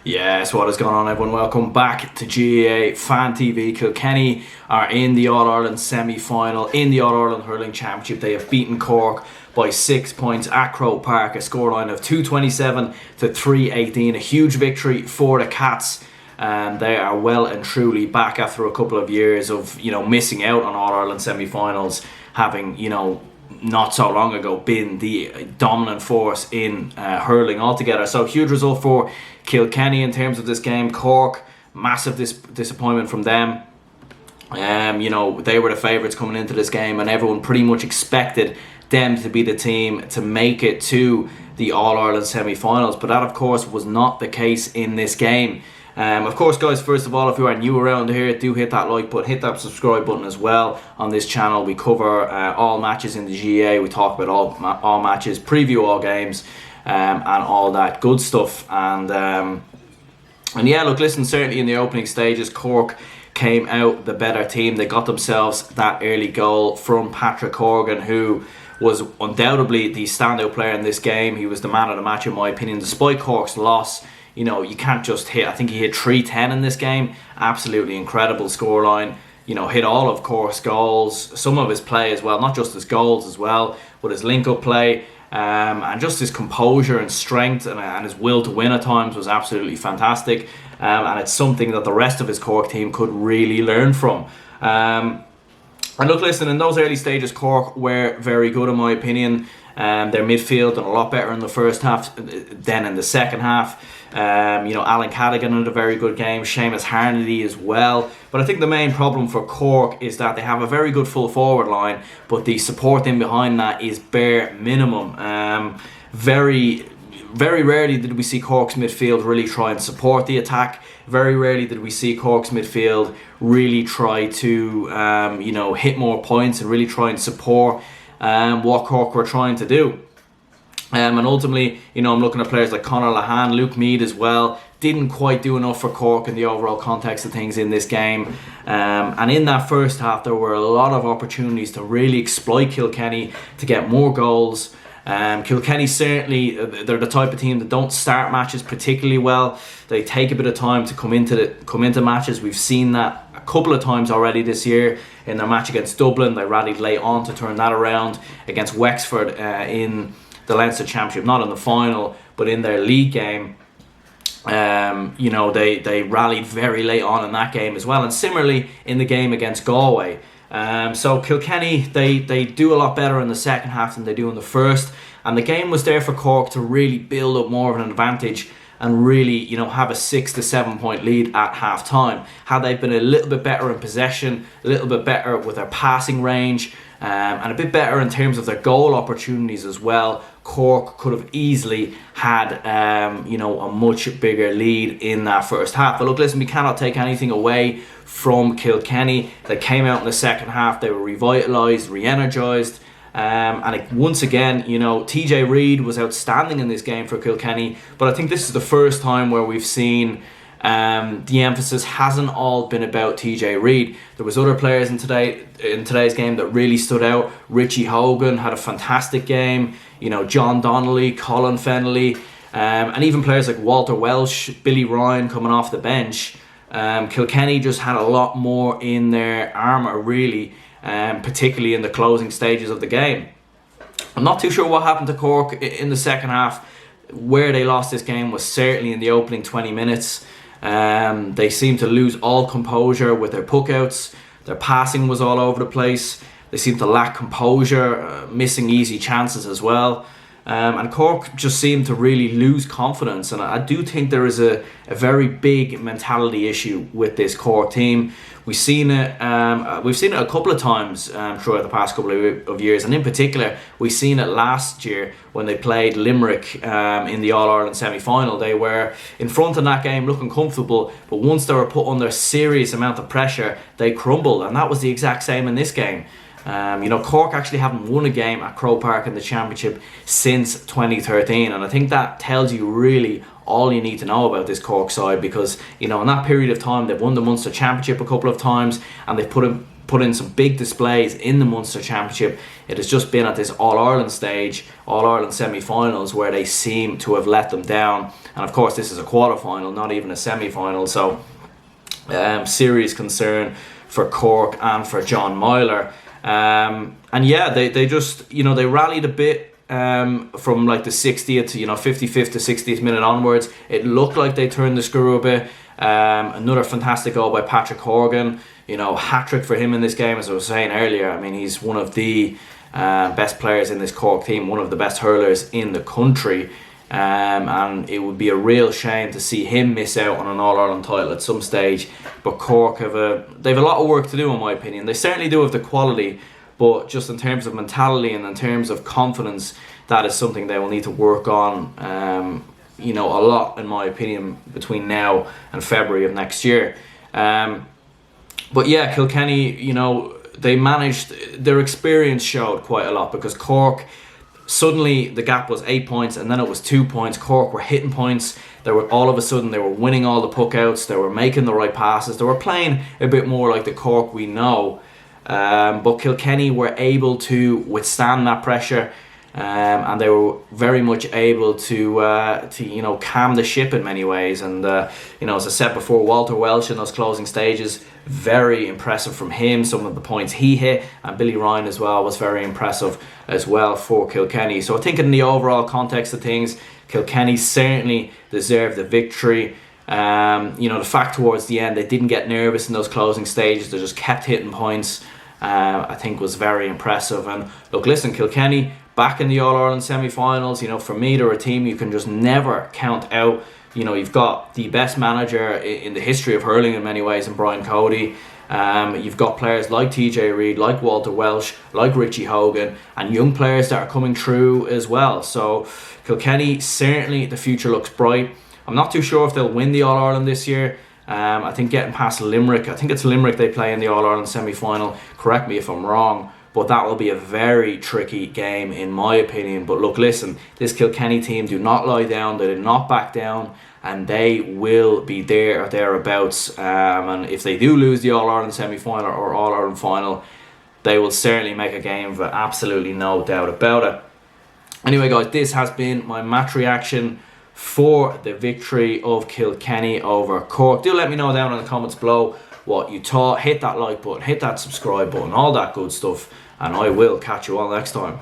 Yes, what is going on, everyone? Welcome back to GAA Fan TV. Kilkenny are in the All-Ireland semi-final in the All-Ireland Hurling Championship. They have beaten Cork by 6 points at Croke Park, a scoreline of 227 to 318. A huge victory for the Cats. And they are well and truly back after a couple of years of, missing out on All-Ireland semi-finals, having, not so long ago been the dominant force in hurling altogether. So huge result for Kilkenny in terms of this game. Cork, massive disappointment from them. They were the favourites coming into this game, and everyone pretty much expected them to be the team to make it to the All-Ireland semi-finals. But that, of course, was not the case in this game. Of course, guys, first of all, if you are new around here, do hit that like button, hit that subscribe button as well. On this channel, we cover all matches in the GAA. We talk about all matches, preview all games, and all that good stuff. And yeah, look, listen, certainly in the opening stages, Cork came out the better team. They got themselves that early goal from Patrick Horgan, who was undoubtedly the standout player in this game. He was the man of the match, in my opinion, despite Cork's loss. You can't just hit. I think he hit 310 in this game. Absolutely incredible scoreline. Hit all of Cork's goals, some of his play as well, not just his goals as well, but his link-up play, and just his composure and strength and his will to win at times was absolutely fantastic. And it's something that the rest of his Cork team could really learn from. And look, listen, in those early stages, Cork were very good, in my opinion. Their midfield done a lot better in the first half than in the second half. Alan Cadigan had a very good game, Seamus Harnedy as well. But I think the main problem for Cork is that they have a very good full forward line, but the support in behind that is bare minimum. Very rarely did we see Cork's midfield really try and support the attack. Very rarely did we see Cork's midfield really try to hit more points and really try and support what Cork were trying to do. And ultimately, I'm looking at players like Conor Lahan, Luke Meade as well. Didn't quite do enough for Cork in the overall context of things in this game. And in that first half, there were a lot of opportunities to really exploit Kilkenny to get more goals. Kilkenny, certainly, they're the type of team that don't start matches particularly well. They take a bit of time to come into matches. We've seen that a couple of times already this year. In their match against Dublin, they rallied late on to turn that around. Against Wexford in the Leinster Championship, not in the final, but in their league game, they rallied very late on in that game as well. And similarly in the game against Galway. So Kilkenny, they do a lot better in the second half than they do in the first. And the game was there for Cork to really build up more of an advantage and really, have a 6 to 7 point lead at half time. Had they been a little bit better in possession, a little bit better with their passing range, and a bit better in terms of their goal opportunities as well, Cork could have easily had a much bigger lead in that first half. But look, listen, we cannot take anything away from Kilkenny. They came out in the second half, they were revitalised, re-energised. Once again, TJ Reid was outstanding in this game for Kilkenny, but I think this is the first time where we've seen the emphasis hasn't all been about TJ Reid. There was other players in today's game that really stood out. Richie Hogan had a fantastic game. John Donnelly, Colin Fennelly, and even players like Walter Welsh, Billy Ryan coming off the bench. Kilkenny just had a lot more in their armour, really, particularly in the closing stages of the game. I'm not too sure what happened to Cork in the second half. Where they lost this game was certainly in the opening 20 minutes. They seemed to lose all composure with their puckouts. Their passing was all over the place. They seemed to lack composure, missing easy chances as well. And Cork just seemed to really lose confidence. And I do think there is a very big mentality issue with this Cork team. We've seen it a couple of times throughout the past couple of years, and in particular we've seen it last year when they played Limerick in the All-Ireland semi-final. They were in front in that game looking comfortable, but once they were put under a serious amount of pressure, they crumbled, and that was the exact same in this game. Cork actually haven't won a game at Croke Park in the Championship since 2013, and I think that tells you really all you need to know about this Cork side, because in that period of time they've won the Munster Championship a couple of times and they've put put in some big displays in the Munster Championship. It has just been at this All-Ireland stage, All-Ireland semi-finals, where they seem to have let them down. And of course, this is a quarter-final, not even a semi-final. So, serious concern for Cork and for John Myler. And yeah, they just, you know, they rallied a bit from like the 60th, 55th to 60th minute onwards. It looked like they turned the screw a bit. Another fantastic goal by Patrick Horgan. Hat-trick for him in this game, as I was saying earlier. I mean, he's one of the best players in this Cork team, one of the best hurlers in the country. And it would be a real shame to see him miss out on an All-Ireland title at some stage. But Cork they've a lot of work to do, in my opinion. They certainly do have the quality, but just in terms of mentality and in terms of confidence, that is something they will need to work on a lot, in my opinion, between now and February of next year. But yeah, Kilkenny, they managed, their experience showed quite a lot, because Cork, suddenly the gap was 8 points and then it was 2 points. Cork were hitting points. All of a sudden they were winning all the puck outs. They were making the right passes. They were playing a bit more like the Cork we know. But Kilkenny were able to withstand that pressure. And they were very much able to calm the ship in many ways. And as I said before, Walter Welsh in those closing stages, very impressive from him. Some of the points he hit, and Billy Ryan as well was very impressive as well for Kilkenny. So I think in the overall context of things, Kilkenny certainly deserved the victory. The fact towards the end they didn't get nervous in those closing stages, they just kept hitting points, I think was very impressive. And look, listen, Kilkenny back in the All-Ireland semi-finals, for me, they're a team you can just never count out. You've got the best manager in the history of hurling in many ways in Brian Cody. You've got players like TJ Reid, like Walter Welsh, like Richie Hogan, and young players that are coming through as well. So Kilkenny, certainly the future looks bright. I'm not too sure if they'll win the All-Ireland this year. I think getting past Limerick, I think it's Limerick they play in the All-Ireland semi-final. Correct me if I'm wrong. But that will be a very tricky game, in my opinion. But look, listen, this Kilkenny team do not lie down. They did not back down. And they will be there or thereabouts. And if they do lose the All-Ireland semi-final or All-Ireland final, they will certainly make a game of it. Absolutely no doubt about it. Anyway, guys, this has been my match reaction for the victory of Kilkenny over Cork. Do let me know down in the comments below what you thought. Hit that like button, hit that subscribe button, all that good stuff, and I will catch you all next time.